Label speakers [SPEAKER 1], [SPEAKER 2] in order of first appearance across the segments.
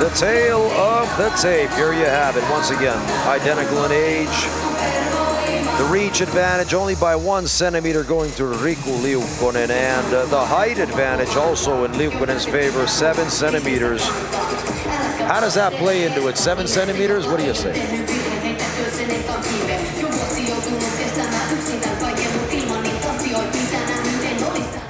[SPEAKER 1] the tale of the tape. Here you have it once again. Identical in age. The reach advantage only by 1 centimeter going to Riku Liukkonen, and the height advantage also in Liukkonen's favor, 7 centimeters. How does that play into it? 7 centimeters? What do you say?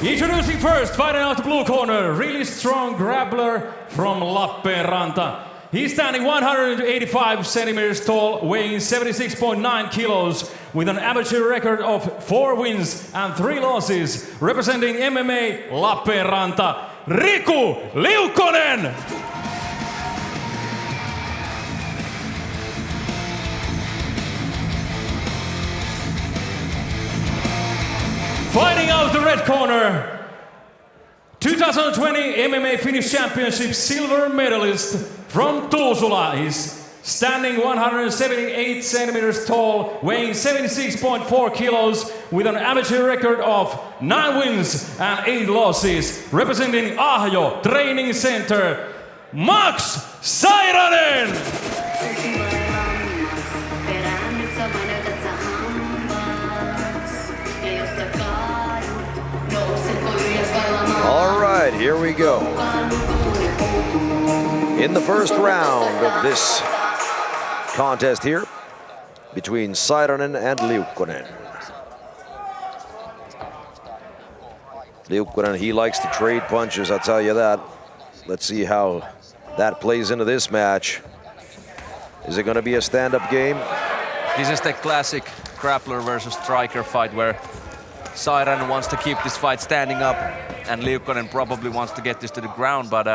[SPEAKER 2] Introducing first, fighting out the blue corner, really strong grappler from Lappeenranta. He's standing 185 centimeters tall, weighing 76.9 kilos, with an amateur record of 4 wins and 3 losses, representing MMA Lappeenranta, Riku Liukkonen! Fighting out the red corner, 2020 MMA Finnish Championship silver medalist from Tuusula. He's standing 178 centimeters tall, weighing 76.4 kilos, with an amateur record of 9 wins and 8 losses, representing Ahjo Training Center, Max Sairanen!
[SPEAKER 1] All right, here we go. In the first round of this contest here between Sairanen and Liukkonen. Liukkonen, he likes to trade punches, I'll tell you that. Let's see how that plays into this match. Is it going to be a stand-up game?
[SPEAKER 3] This is the classic grappler versus striker fight where Sairanen wants to keep this fight standing up, and Liukkonen probably wants to get this to the ground, but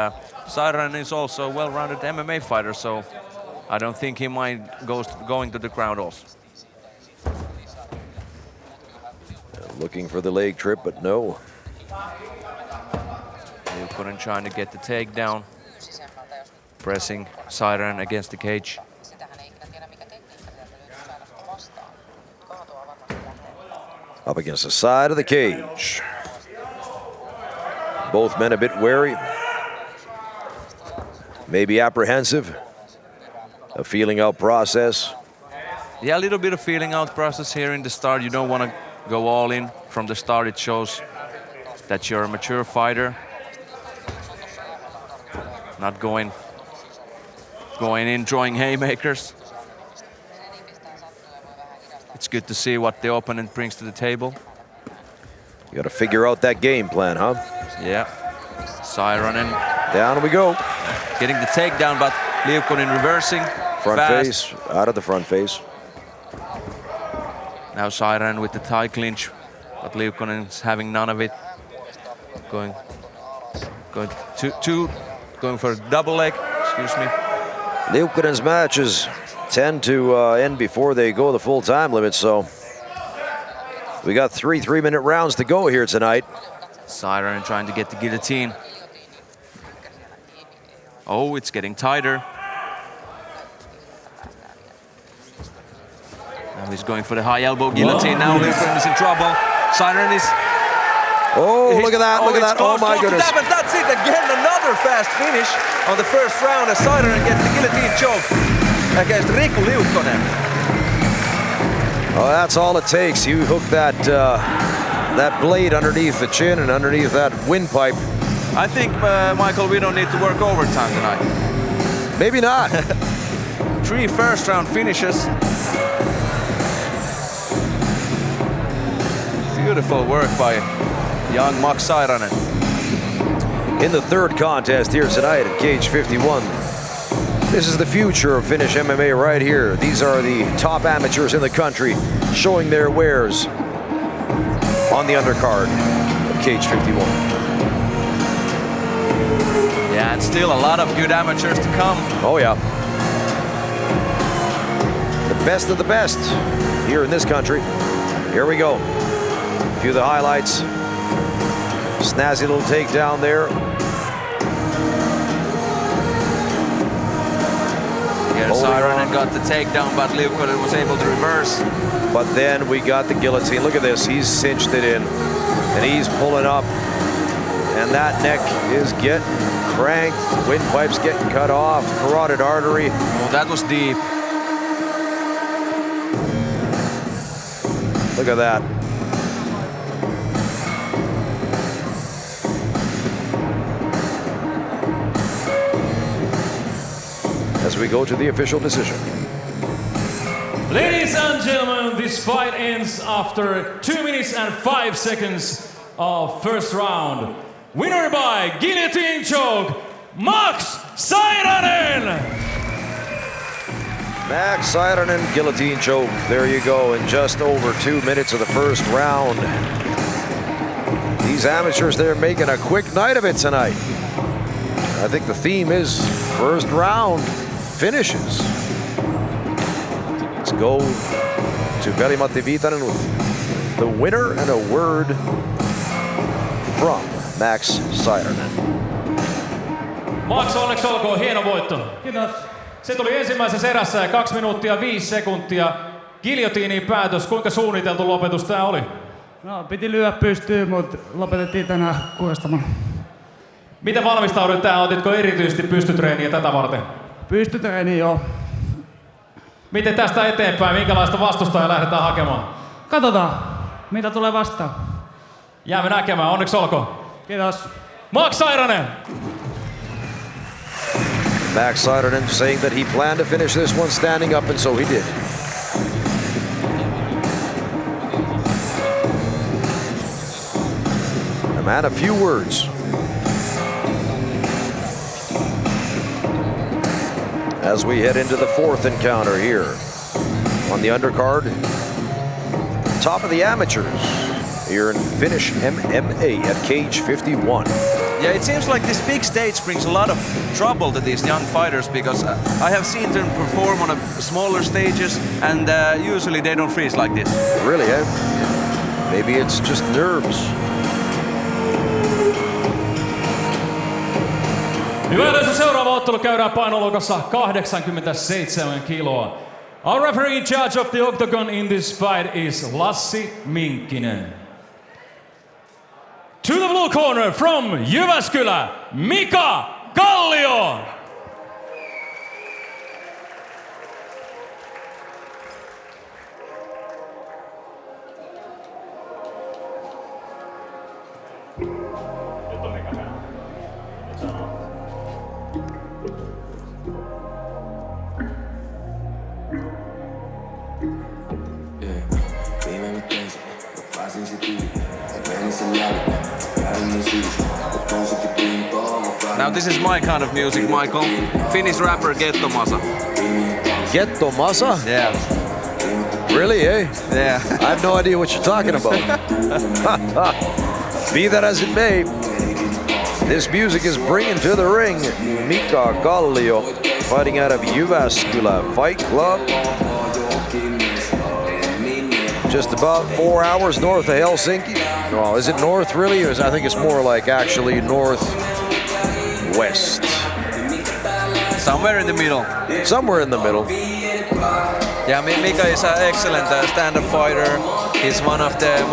[SPEAKER 3] Sairanen is also a well-rounded MMA fighter, so I don't think he mind going to the ground also.
[SPEAKER 1] Looking for the leg trip, but no.
[SPEAKER 3] Liukkonen trying to get the takedown, pressing Sairanen against the cage.
[SPEAKER 1] Up against the side of the cage. Both men a bit wary, maybe apprehensive, a feeling out process.
[SPEAKER 3] Yeah, a little bit of feeling out process here in the start. You don't want to go all in from the start. It shows that you're a mature fighter. Not going in, drawing haymakers. It's good to see what the opponent brings to the table.
[SPEAKER 1] You got to figure out that game plan, huh?
[SPEAKER 3] Yeah. Sairanen.
[SPEAKER 1] Down we go.
[SPEAKER 3] Getting the takedown, but Liukkonen reversing.
[SPEAKER 1] Front
[SPEAKER 3] fast.
[SPEAKER 1] face, out of the front face.
[SPEAKER 3] Now Sairanen with the tie clinch, but Liukkonen is having none of it. Going for a double leg, excuse me.
[SPEAKER 1] Liukkonen's matches tend to end before they go the full time limit, so we got 3 3-minute rounds to go here tonight.
[SPEAKER 3] Sairanen trying to get the guillotine. Oh, it's getting tighter. Now he's going for the high elbow guillotine. Now Liukkonen is in trouble. Sairanen is...
[SPEAKER 1] Oh, look at that, look at that. Oh my goodness.
[SPEAKER 3] But that's it again, another fast finish on the first round as Sairanen gets the guillotine choke against Riku Liukkonen.
[SPEAKER 1] Oh, that's all it takes. You hook that that blade underneath the chin and underneath that windpipe.
[SPEAKER 3] I think, Michael, we don't need to work overtime tonight.
[SPEAKER 1] Maybe not.
[SPEAKER 3] 3 first-round finishes. Beautiful work by young Max Sairanen.
[SPEAKER 1] In the third contest here tonight at Cage 51. This is the future of Finnish MMA right here. These are the top amateurs in the country showing their wares on the undercard of Cage 51.
[SPEAKER 3] Yeah, and still a lot of good amateurs to come.
[SPEAKER 1] Oh yeah. The best of the best here in this country. Here we go. A few of the highlights. Snazzy little takedown there.
[SPEAKER 3] Sairanen got the takedown, but Liukkonen was able to reverse.
[SPEAKER 1] But then we got the guillotine. Look at this. He's cinched it in, and he's pulling up And that neck is getting cranked. Windpipe's getting cut off. Carotid artery.
[SPEAKER 3] Oh, that was deep.
[SPEAKER 1] Look at that. As we go to the official decision.
[SPEAKER 2] Ladies and gentlemen, this fight ends after 2 minutes and 5 seconds of first round. Winner by guillotine choke, Max Sairanen!
[SPEAKER 1] Max Sairanen, guillotine choke. There you go, in just over 2 minutes of the first round. These amateurs, they're making a quick night of it tonight. I think the theme is first round finishes. Let's go to Veli-Matti Viitanen with the winner and a word from Max Sairanen.
[SPEAKER 2] Max, onneksi olkoon, hieno voitto.
[SPEAKER 4] Kiitos.
[SPEAKER 2] Se tuli ensimmäisessä erässä ja 2 minuuttia 5 sekuntia. Giljotiiniin päätös. Kuinka suunniteltu lopetus tää oli?
[SPEAKER 4] No, piti lyödä pystyyn, mutta lopetettiin tänään kuestamaan.
[SPEAKER 2] Miten valmistaudut tähän? Otitko erityisesti pystytreeniä tätä varten?
[SPEAKER 4] Pystytreeni joo.
[SPEAKER 2] Miten tästä eteenpäin? Minkälaista vastustajaa lähdetään hakemaan?
[SPEAKER 4] Katsotaan, mitä tulee vastaan.
[SPEAKER 2] Jäämme näkemään. Onneksi olkoon.
[SPEAKER 4] Kiitos.
[SPEAKER 2] Max Sairanen!
[SPEAKER 1] Max Sairanen saying that he planned to finish this one standing up, and so he did. A man of few words. As we head into the fourth encounter here on the undercard, top of the amateurs here in Finnish MMA at cage 51.
[SPEAKER 3] Yeah, it seems like this big stage brings a lot of trouble to these young fighters because I have seen them perform on smaller stages and usually they don't freeze like this.
[SPEAKER 1] Really, eh? Maybe it's just nerves.
[SPEAKER 2] Hyvä yleisö, seuraava ottelu käydään painoluokassa 87 kiloa. Our referee in charge of the octagon in this fight is Lassi Minkkinen. To the blue corner from Jyväskylä, Mika Kallio!
[SPEAKER 3] Now this is my kind of music, Michael. Finnish rapper Getto Masa.
[SPEAKER 1] Getto Masa?
[SPEAKER 3] Yeah.
[SPEAKER 1] Really, eh?
[SPEAKER 3] Yeah.
[SPEAKER 1] I have no idea what you're talking about. Be that as it may, this music is bringing to the ring Mika Kallio, fighting out of Jyväskylä Fight Club. Just about 4 hours north of Helsinki. No, is it north really? Or I think it's more like actually northwest.
[SPEAKER 3] Somewhere in the middle.
[SPEAKER 1] Somewhere in the middle.
[SPEAKER 3] Yeah, Mika is an excellent stand-up fighter. He's one of the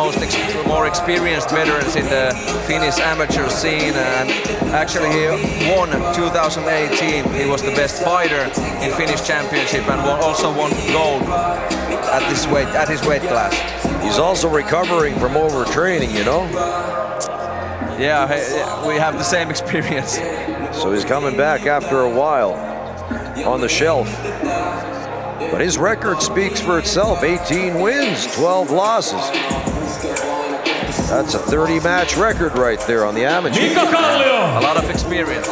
[SPEAKER 3] more experienced veterans in the Finnish amateur scene, and actually he won 2018. He was the best fighter in Finnish championship and also won gold at his weight class.
[SPEAKER 1] He's also recovering from overtraining, you know?
[SPEAKER 3] Yeah, we have the same experience.
[SPEAKER 1] So he's coming back after a while on the shelf. But his record speaks for itself. 18 wins, 12 losses. That's a 30-match record right there on the amateur.
[SPEAKER 2] Mika Kallio!
[SPEAKER 3] A lot of experience.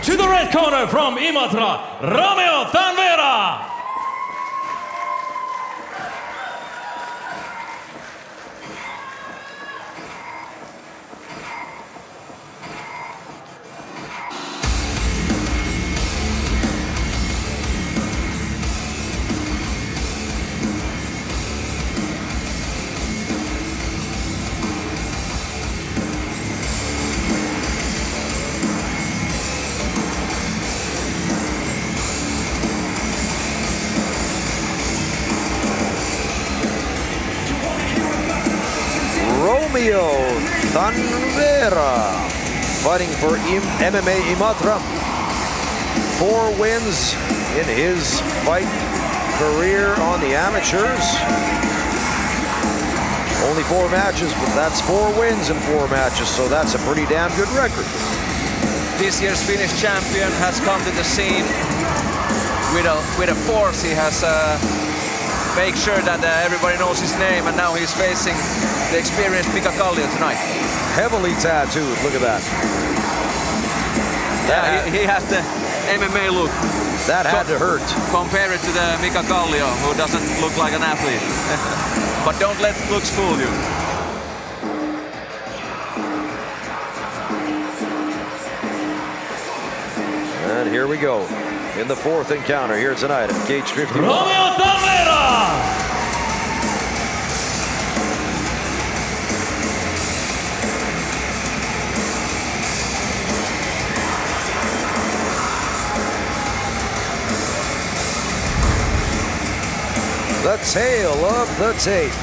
[SPEAKER 2] To the red corner from Imatra, Romeo Tanvera!
[SPEAKER 1] Kallio Tanvera fighting for MMA Imatra. 4 wins in his fight career on the amateurs. Only 4 matches, but that's 4 wins in 4 matches, so that's a pretty damn good record.
[SPEAKER 3] This year's Finnish champion has come to the scene with a force. He has made sure that everybody knows his name, and now he's facing the experienced Mika Kallio tonight.
[SPEAKER 1] Heavily tattooed, look at that.
[SPEAKER 3] Yeah, he has the MMA look.
[SPEAKER 1] That had to hurt.
[SPEAKER 3] Compare it to the Mika Kallio, who doesn't look like an athlete. But don't let looks fool you.
[SPEAKER 1] And here we go in the 4th encounter here tonight at Cage 51.
[SPEAKER 2] Romeo Tanvera!
[SPEAKER 1] The tail of the tape.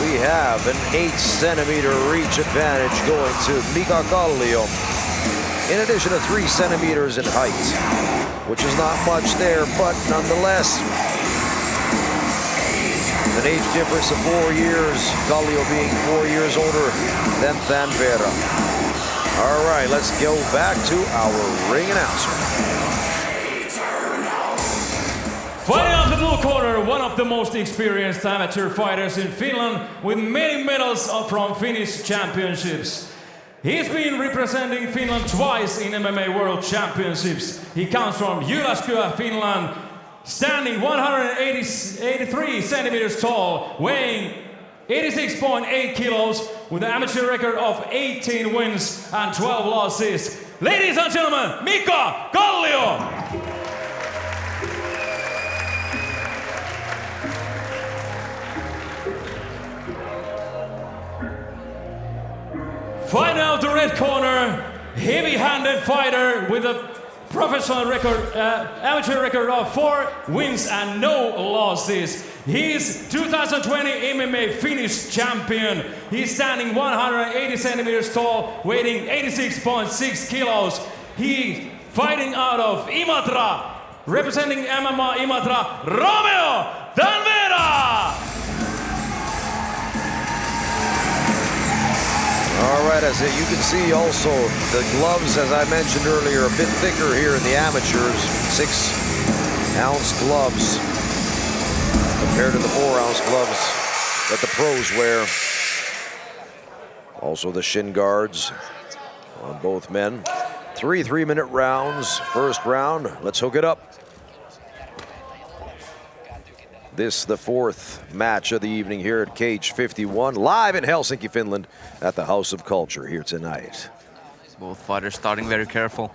[SPEAKER 1] We have an 8-centimeter reach advantage going to Mika Kallio. In addition to 3 centimeters in height, which is not much there, but nonetheless, an age difference of 4 years, Kallio being 4 years older than Tanvera. All right, let's go back to our ring announcer.
[SPEAKER 2] Fighting out the blue corner, one of the most experienced amateur fighters in Finland with many medals from Finnish championships. He's been representing Finland twice in MMA World Championships. He comes from Jyväskylä, Finland, standing 183 centimeters tall, weighing 86.8 kilos, with an amateur record of 18 wins and 12 losses. Ladies and gentlemen, Mika Kallio! Fighting out the red corner, heavy-handed fighter with a professional record, amateur record of 4 wins and no losses. He's 2020 MMA Finnish champion. He's standing 180 centimeters tall, weighing 86.6 kilos. He's fighting out of Imatra, representing MMA Imatra, Romeo Tanvera!
[SPEAKER 1] All right, as you can see also, the gloves, as I mentioned earlier, a bit thicker here in the amateurs. 6-ounce gloves compared to the 4-ounce gloves that the pros wear. Also the shin guards on both men. 3 3-minute rounds. First round, let's hook it up. This, the 4th match of the evening here at Cage 51, live in Helsinki, Finland, at the House of Culture here tonight.
[SPEAKER 3] Both fighters starting very careful.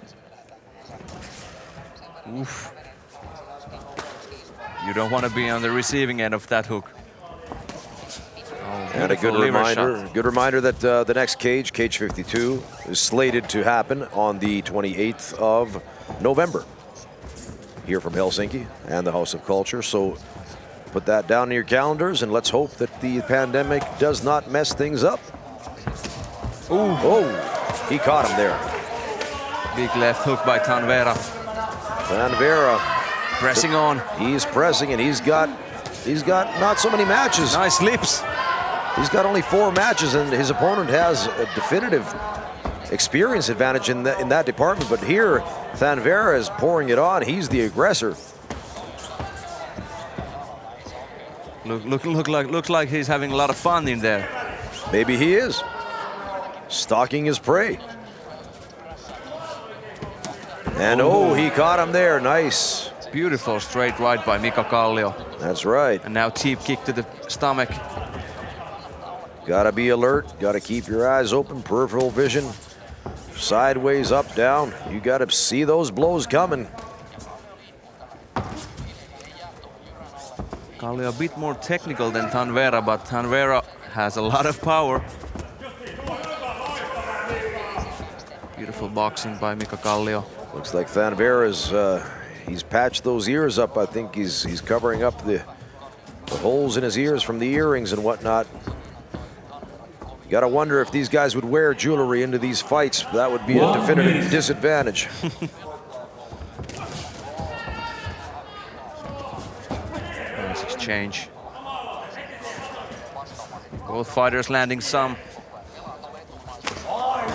[SPEAKER 3] Oof. You don't want to be on the receiving end of that hook. Oh,
[SPEAKER 1] and a good reminder that the next cage, Cage 52, is slated to happen on the 28th of November here from Helsinki and the House of Culture. So put that down in your calendars, and let's hope that the pandemic does not mess things up. Ooh. Oh, he caught him there.
[SPEAKER 3] Big left hook by Tanvera.
[SPEAKER 1] Tanvera
[SPEAKER 3] pressing on.
[SPEAKER 1] He's pressing, and he's got not so many matches.
[SPEAKER 3] Nice lips.
[SPEAKER 1] He's got only 4 matches, and his opponent has a definitive experience advantage in that department. But here, Tanvera is pouring it on. He's the aggressor.
[SPEAKER 3] Looks like he's having a lot of fun in there.
[SPEAKER 1] Maybe he is. Stalking his prey. And oh, he caught him there. Nice.
[SPEAKER 3] Beautiful straight right by Mika Kallio.
[SPEAKER 1] That's right.
[SPEAKER 3] And now cheap kick to the stomach.
[SPEAKER 1] Gotta be alert. Gotta keep your eyes open. Peripheral vision. Sideways, up, down. You gotta see those blows coming.
[SPEAKER 3] Kallio a bit more technical than Tanvera, but Tanvera has a lot of power. Beautiful boxing by Mika Kallio.
[SPEAKER 1] Looks like Tanvera's he's patched those ears up. I think he's covering up the holes in his ears from the earrings and whatnot. Gotta wonder if these guys would wear jewelry into these fights. That would be a definitive disadvantage.
[SPEAKER 3] Nice exchange. Both fighters landing some.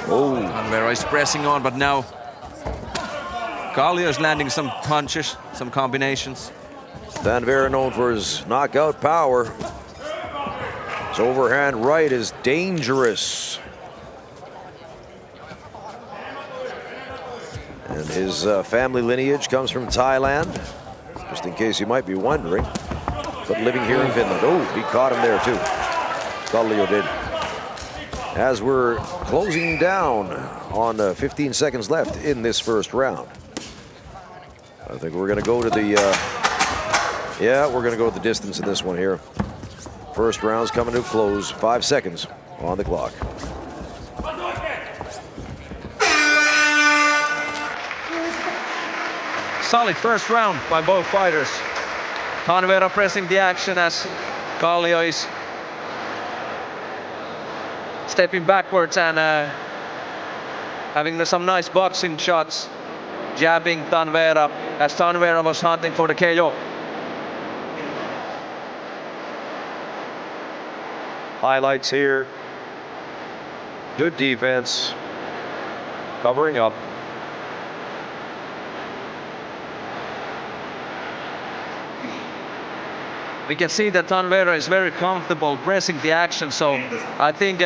[SPEAKER 1] Oh,
[SPEAKER 3] Tanvera is pressing on, but now Kallio is landing some punches, some combinations.
[SPEAKER 1] Tanvera known for his knockout power. His overhand right is dangerous. And his family lineage comes from Thailand, just in case you might be wondering. But living here in Finland. Oh, he caught him there too. Kallio did. As we're closing down on 15 seconds left in this first round. I think we're gonna go to the, yeah, we're gonna go with the distance in this one here. First round's coming to a close, 5 seconds on the clock.
[SPEAKER 3] Solid first round by both fighters. Tanvera pressing the action as Kallio is stepping backwards and having some nice boxing shots, jabbing Tanvera as Tanvera was hunting for the KO.
[SPEAKER 1] Highlights here. Good defense. Covering up.
[SPEAKER 3] We can see that Tanvera is very comfortable pressing the action, so I think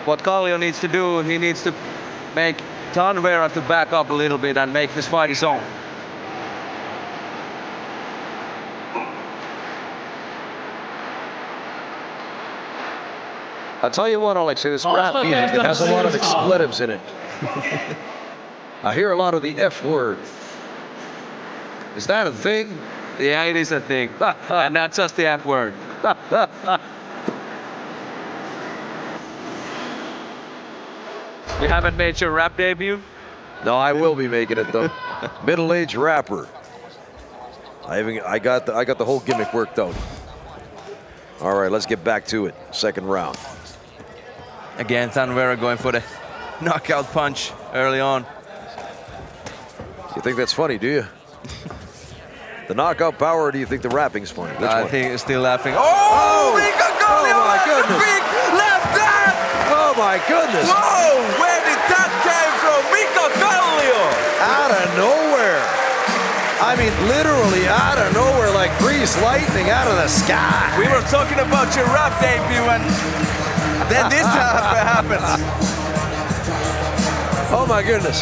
[SPEAKER 3] what Kallio needs to do, he needs to make Tanvera to back up a little bit and make this fight his own.
[SPEAKER 1] I'll tell you what, Alex, this rap music, it has a lot of expletives in it. I hear a lot of the F word. Is that a thing?
[SPEAKER 3] Yeah, it is a thing. And not just the F word. You haven't made your rap debut?
[SPEAKER 1] No, I will be making it though. Middle-aged rapper. I got the whole gimmick worked out. All right, let's get back to it. Second round.
[SPEAKER 3] Again, Tanvera going for the knockout punch early on.
[SPEAKER 1] You think that's funny, do you? The knockout power, or do you think the rapping's funny? Which
[SPEAKER 3] I
[SPEAKER 1] one?
[SPEAKER 3] think it's still laughing.
[SPEAKER 1] Oh!
[SPEAKER 3] Oh
[SPEAKER 1] my goodness!
[SPEAKER 3] Big left hand!
[SPEAKER 1] Oh my goodness!
[SPEAKER 3] Whoa! Where did that came from? Mika Kallio!
[SPEAKER 1] Out of nowhere! I mean, literally out of nowhere, like grease lightning out of the sky.
[SPEAKER 3] We were talking about your rap debut and then this happens.
[SPEAKER 1] Oh my goodness.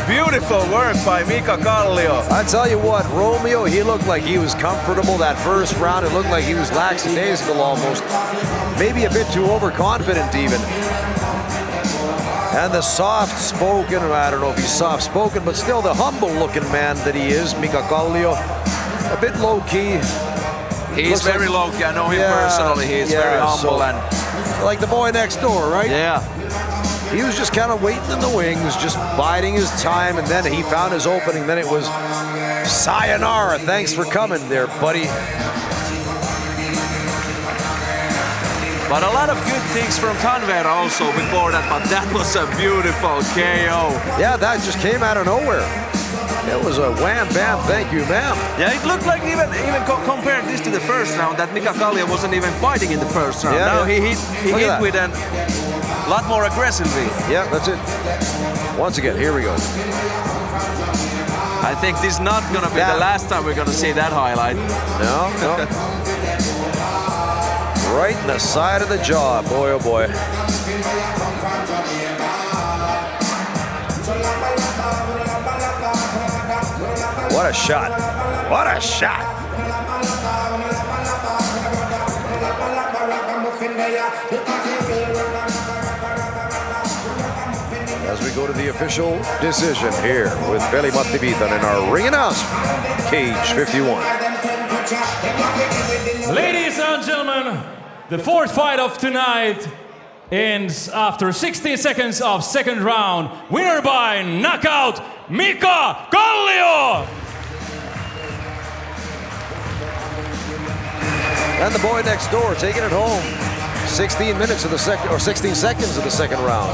[SPEAKER 3] Beautiful work by Mika Kallio.
[SPEAKER 1] I tell you what, Romeo, he looked like he was comfortable that first round. It looked like he was lackadaisical almost. Maybe a bit too overconfident even. And the soft-spoken, I don't know if he's soft-spoken, but still the humble-looking man that he is, Mika Kallio. A bit low-key.
[SPEAKER 3] He's very low-key. I know him personally. He's very humble and
[SPEAKER 1] like the boy next door, right?
[SPEAKER 3] yeah.
[SPEAKER 1] He was just kind of waiting in the wings, just biding his time, and then he found his opening. Then it was sayonara. Thanks for coming there, buddy.
[SPEAKER 3] But a lot of good things from Tanvera also before that, but that was a beautiful KO.
[SPEAKER 1] Yeah, that just came out of nowhere. It was a wham, bam, thank you, ma'am.
[SPEAKER 3] Yeah, it looked like even compared this to the first round, that Mika Kallio wasn't even fighting in the first round.
[SPEAKER 1] Yeah,
[SPEAKER 3] now
[SPEAKER 1] yeah.
[SPEAKER 3] he
[SPEAKER 1] Look
[SPEAKER 3] hit
[SPEAKER 1] at
[SPEAKER 3] with a lot more aggressively.
[SPEAKER 1] Yeah, that's it. Once again, here we go.
[SPEAKER 3] I think this is not gonna be the last time we're gonna see that highlight.
[SPEAKER 1] No, no. Right in the side of the jaw, boy, oh boy. What a shot. What a shot. As we go to the official decision here with Veli-Matti Viitanen in our ring announcement, Cage 51.
[SPEAKER 2] Ladies and gentlemen, the fourth fight of tonight ends after 16 seconds of second round. Winner by knockout, Mika Kallio!
[SPEAKER 1] And the boy next door taking it home. 16 minutes of the second, or 16 seconds of the second round.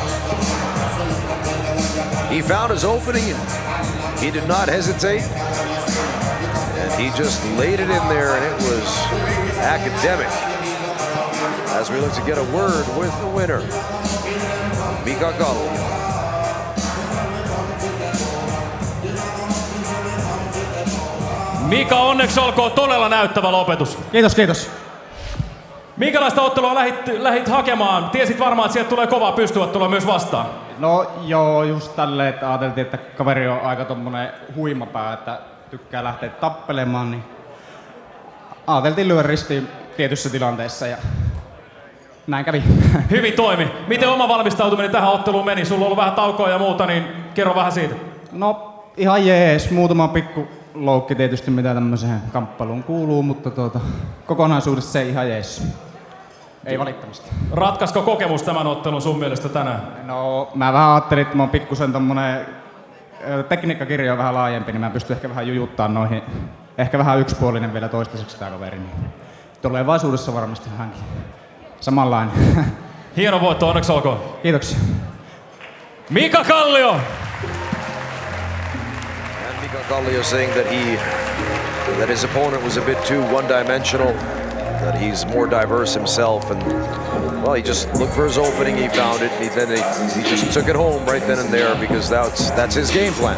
[SPEAKER 1] He found his opening, and he did not hesitate. And he just laid it in there, and it was academic. As we look to get a word with the winner, Mika Kallio.
[SPEAKER 2] Mika, onneksi olkoon, todella näyttävä lopetus.
[SPEAKER 4] Kiitos, kiitos.
[SPEAKER 2] Minkälaista ottelua lähit hakemaan? Tiesit varmaan, että sieltä tulee kovaa pystyottelua myös vastaan.
[SPEAKER 4] No joo, just tälleen, että ajateltiin, että kaveri on aika tommonen huimapää, että tykkää lähteä tappelemaan, niin ajateltiin lyödä ristiin tietyssä tilanteessa ja näin kävi.
[SPEAKER 2] Hyvin toimi. Miten oma valmistautuminen tähän otteluun meni? Sulla on ollut vähän taukoa ja muuta, niin kerro vähän siitä.
[SPEAKER 4] No ihan jees, muutama pikku loukki tietysti mitä tämmöiseen kamppailuun kuuluu, mutta kokonaisuudessa se ihan jees. Ei valittamista.
[SPEAKER 2] Ratkaisiko kokemus tämän ottelun sun mielestä tänään?
[SPEAKER 4] No mä vähän ajattelin, että mä oon pikkusen tommonen tekniikkakirja on vähän laajempi, niin mä pystyn ehkä vähän jujuttaa noihin. Ehkä vähän yksipuolinen vielä toistaiseksi tää kaveri. Tulevaisuudessa varmasti hänkin samanlainen.
[SPEAKER 2] Hieno voitto, onneksi olkoon.
[SPEAKER 4] Kiitoksia.
[SPEAKER 2] Mika Kallio!
[SPEAKER 1] Mika Kallio saying that his opponent was a bit too one-dimensional, that he's more diverse himself, and well, he just looked for his opening, he found it, and he just took it home right then and there because that's his game plan.